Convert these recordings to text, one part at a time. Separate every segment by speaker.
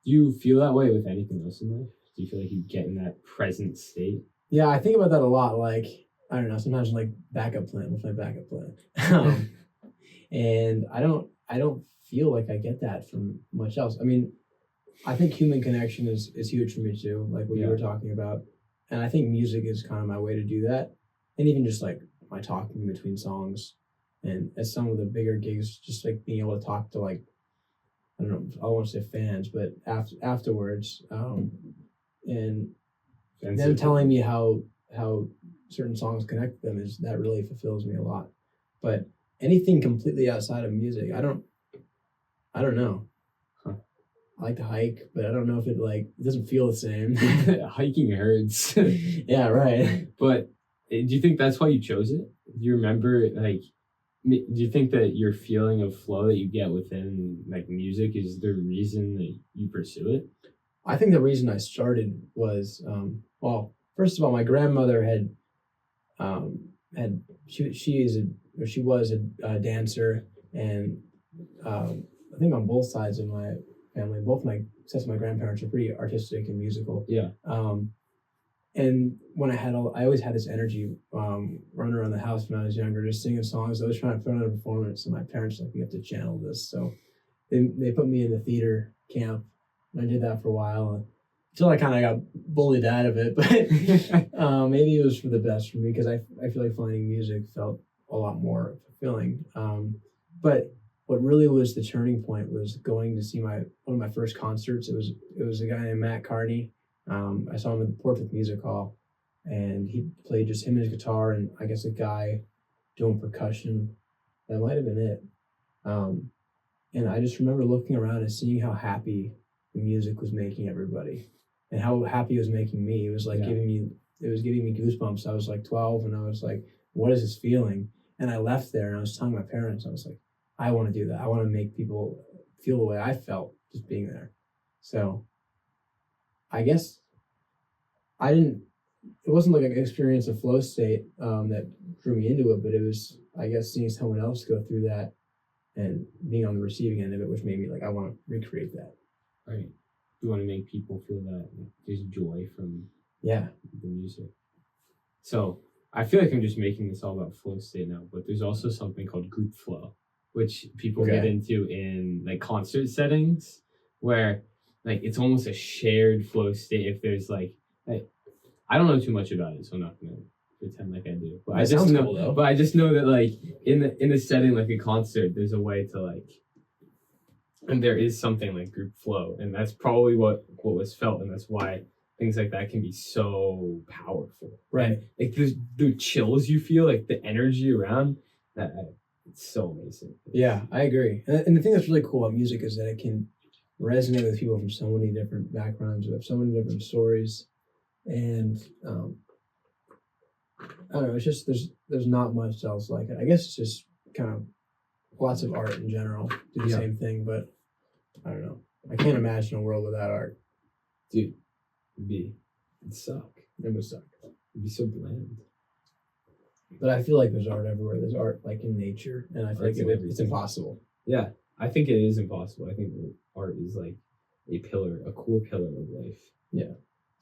Speaker 1: Do you feel that way with anything else in life? Do you feel like you get in that present state?
Speaker 2: Yeah, I think about that a lot. Like, I don't know, sometimes like backup plan. What's my backup plan? And I don't feel like I get that from much else. I mean, I think human connection is huge for me too, like what you were talking about. And I think music is kind of my way to do that. And even just like my talking between songs. And at some of the bigger gigs, just like being able to talk to like, I don't know, I don't want to say fans, but afterwards, and them telling me how certain songs connect them is that really fulfills me a lot. But anything completely outside of music, I don't know.
Speaker 1: Huh.
Speaker 2: I like to hike, but I don't know if it doesn't feel the same.
Speaker 1: Hiking hurts.
Speaker 2: Yeah, right.
Speaker 1: But do you think that's why you chose it? Do you remember, like, do you think that your feeling of flow that you get within like music is the reason that you pursue it?
Speaker 2: I think the reason I started was, well, first of all, my grandmother she was a dancer, and I think on both sides of my family, both my sets of my grandparents are pretty artistic and musical.
Speaker 1: Yeah.
Speaker 2: And when I always had this energy running around the house when I was younger, just singing songs. I was trying to put on a performance, and my parents like, you have to channel this. So they put me in the theater camp, and I did that for a while until I kind of got bullied out of it. But maybe it was for the best for me, because I feel like finding music felt a lot more fulfilling. But what really was the turning point was going to see one of my first concerts. It was a guy named Matt Carney. I saw him at the Portsmouth Music Hall, and he played just him and his guitar, and I guess a guy doing percussion. That might have been it. And I just remember looking around and seeing how happy the music was making everybody, and how happy it was making me. It was like giving me goosebumps. I was like 12, and I was like, what is this feeling? And I left there, and I was telling my parents, I was like, I want to do that. I want to make people feel the way I felt just being there. So I guess it wasn't like an experience of flow state that drew me into it, but it was, I guess, seeing someone else go through that and being on the receiving end of it, which made me like, I want to recreate that.
Speaker 1: Right. You want to make people feel that there's joy from the music. So I feel like I'm just making this all about flow state now, but there's also something called group flow, which people get into in like concert settings, where like it's almost a shared flow state. If there's like I don't know too much about it, so I'm not gonna pretend like I do. But I just know, cool, but I just know that like in a setting like a concert, there's a way to like, and there is something like group flow, and that's probably what was felt, and that's why things like that can be so powerful.
Speaker 2: Right.
Speaker 1: Like the chills you feel, like the energy around that. It's so amazing.
Speaker 2: Yeah, I agree. And the thing that's really cool about music is that it can resonate with people from so many different backgrounds, who have so many different stories. And I don't know, it's just there's not much else like it. I guess it's just kind of lots of art in general do the same thing, but I don't know. I can't imagine a world without art.
Speaker 1: Dude, it'd suck.
Speaker 2: It would suck.
Speaker 1: It'd be so bland.
Speaker 2: But I feel like there's art everywhere. There's art like in nature, and I feel like it's impossible.
Speaker 1: Yeah, I think it is impossible. I think art is like a core pillar of life.
Speaker 2: Yeah,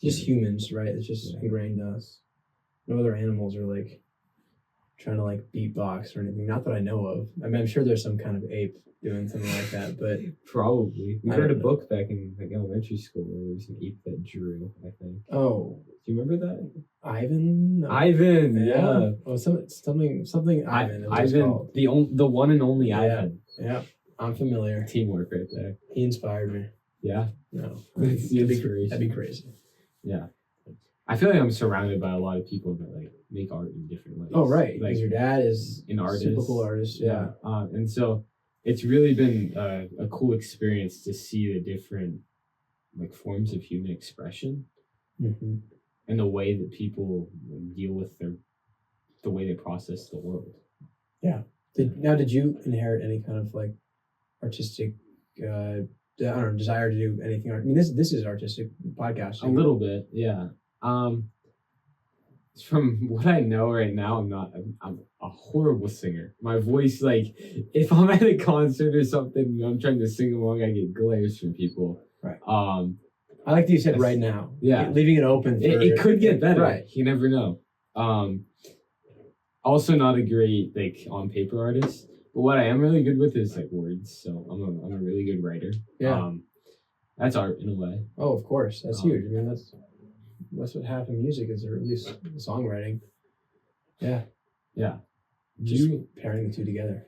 Speaker 2: just humans, right? It's just ingrained in us. No other animals are like trying to like beatbox or anything. Not that I know of. I mean, I'm sure there's some kind of ape doing something like that, but
Speaker 1: probably. We read a book back in like elementary school where there was an ape that drew, I think.
Speaker 2: Oh,
Speaker 1: do you remember that?
Speaker 2: Ivan? No.
Speaker 1: Ivan, yeah.
Speaker 2: Oh, something Ivan.
Speaker 1: Ivan, the one and only Ivan.
Speaker 2: Yeah, I'm familiar.
Speaker 1: Teamwork right there.
Speaker 2: He inspired me.
Speaker 1: Yeah?
Speaker 2: No.
Speaker 1: That'd
Speaker 2: be crazy.
Speaker 1: Yeah. I feel like I'm surrounded by a lot of people that like make art in different ways.
Speaker 2: Oh, right.
Speaker 1: Like
Speaker 2: your dad is
Speaker 1: an artist.
Speaker 2: Super cool artist. Yeah.
Speaker 1: And so it's really been a cool experience to see the different like forms of human expression.
Speaker 2: Mm-hmm.
Speaker 1: And the way that people deal with the way they process the world.
Speaker 2: Yeah. Did you inherit any kind of like artistic, I don't know, desire to do anything? I mean, this is artistic podcasting.
Speaker 1: A little bit, yeah. From what I know right now, I'm a horrible singer. My voice, like, if I'm at a concert or something and I'm trying to sing along, I get glares from people.
Speaker 2: Right. I like that you said right now.
Speaker 1: Yeah.
Speaker 2: Leaving it open.
Speaker 1: It could get better.
Speaker 2: Right.
Speaker 1: You never know. Also not a great like on paper artist, but what I am really good with is like words. So I'm a really good writer.
Speaker 2: Yeah.
Speaker 1: That's art in a way.
Speaker 2: Oh, of course. That's huge. I mean, that's what half of music is, or at least songwriting. Yeah.
Speaker 1: Yeah.
Speaker 2: Just pairing the two together.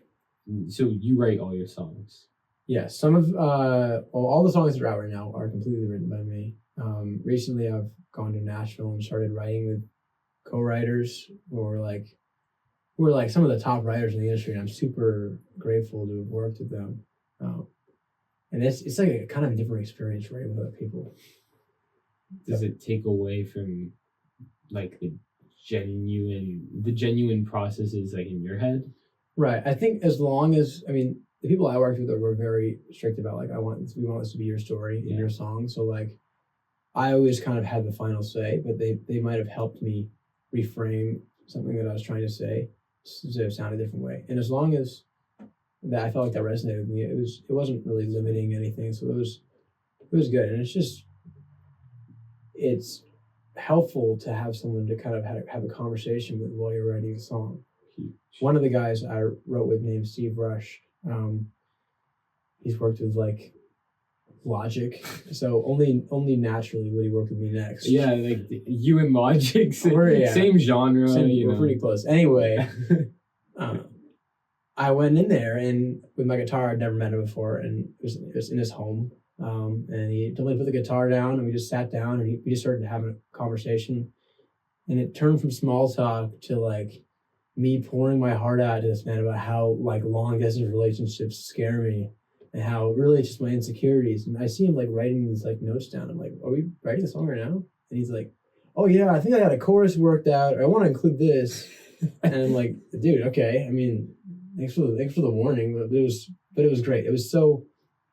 Speaker 1: So you write all your songs?
Speaker 2: Yeah. Some of all the songs that are out right now are completely written by me. Recently, I've gone to Nashville and started writing with co-writers who are like some of the top writers in the industry, and I'm super grateful to have worked with them. And it's like a kind of a different experience writing with other people.
Speaker 1: Does it take away from like the genuine processes like in your head?
Speaker 2: Right. I think as long as, I mean, the people I worked with were very strict about like, we want this to be your story in your song. So like, I always kind of had the final say, but they might have helped me reframe something that I was trying to say to sound a different way. And as long as that, I felt like that resonated with me. It wasn't really limiting anything. So it was good. And it's helpful to have someone to kind of have a conversation with while you're writing a song.
Speaker 1: Huge.
Speaker 2: One of the guys I wrote with named Steve Rush, he's worked with like Logic, so only naturally would he work with me next.
Speaker 1: Yeah, like you and Logic, same genre.
Speaker 2: We're pretty close. Anyway, I went in there and with my guitar, I'd never met him before, and it was in his home. And he told me to put the guitar down, and we just sat down, and we just started having a conversation, and it turned from small talk to like me pouring my heart out to this man about how like long distance relationships scare me, and how really it's just my insecurities. And I see him like writing these like notes down. I'm like, are we writing a song right now? And he's like, oh yeah, I think I got a chorus worked out. I want to include this. And I'm like, dude, okay. I mean, thanks for the warning, but it was great. It was so,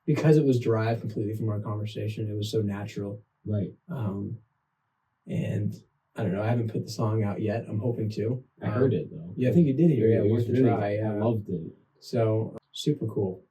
Speaker 2: because it was derived completely from our conversation, it was so natural.
Speaker 1: Right.
Speaker 2: And I don't know, I haven't put the song out yet. I'm hoping to.
Speaker 1: I heard it though.
Speaker 2: Yeah, I think you did hear it.
Speaker 1: It was
Speaker 2: worth a
Speaker 1: really,
Speaker 2: try.
Speaker 1: I loved it.
Speaker 2: So super cool.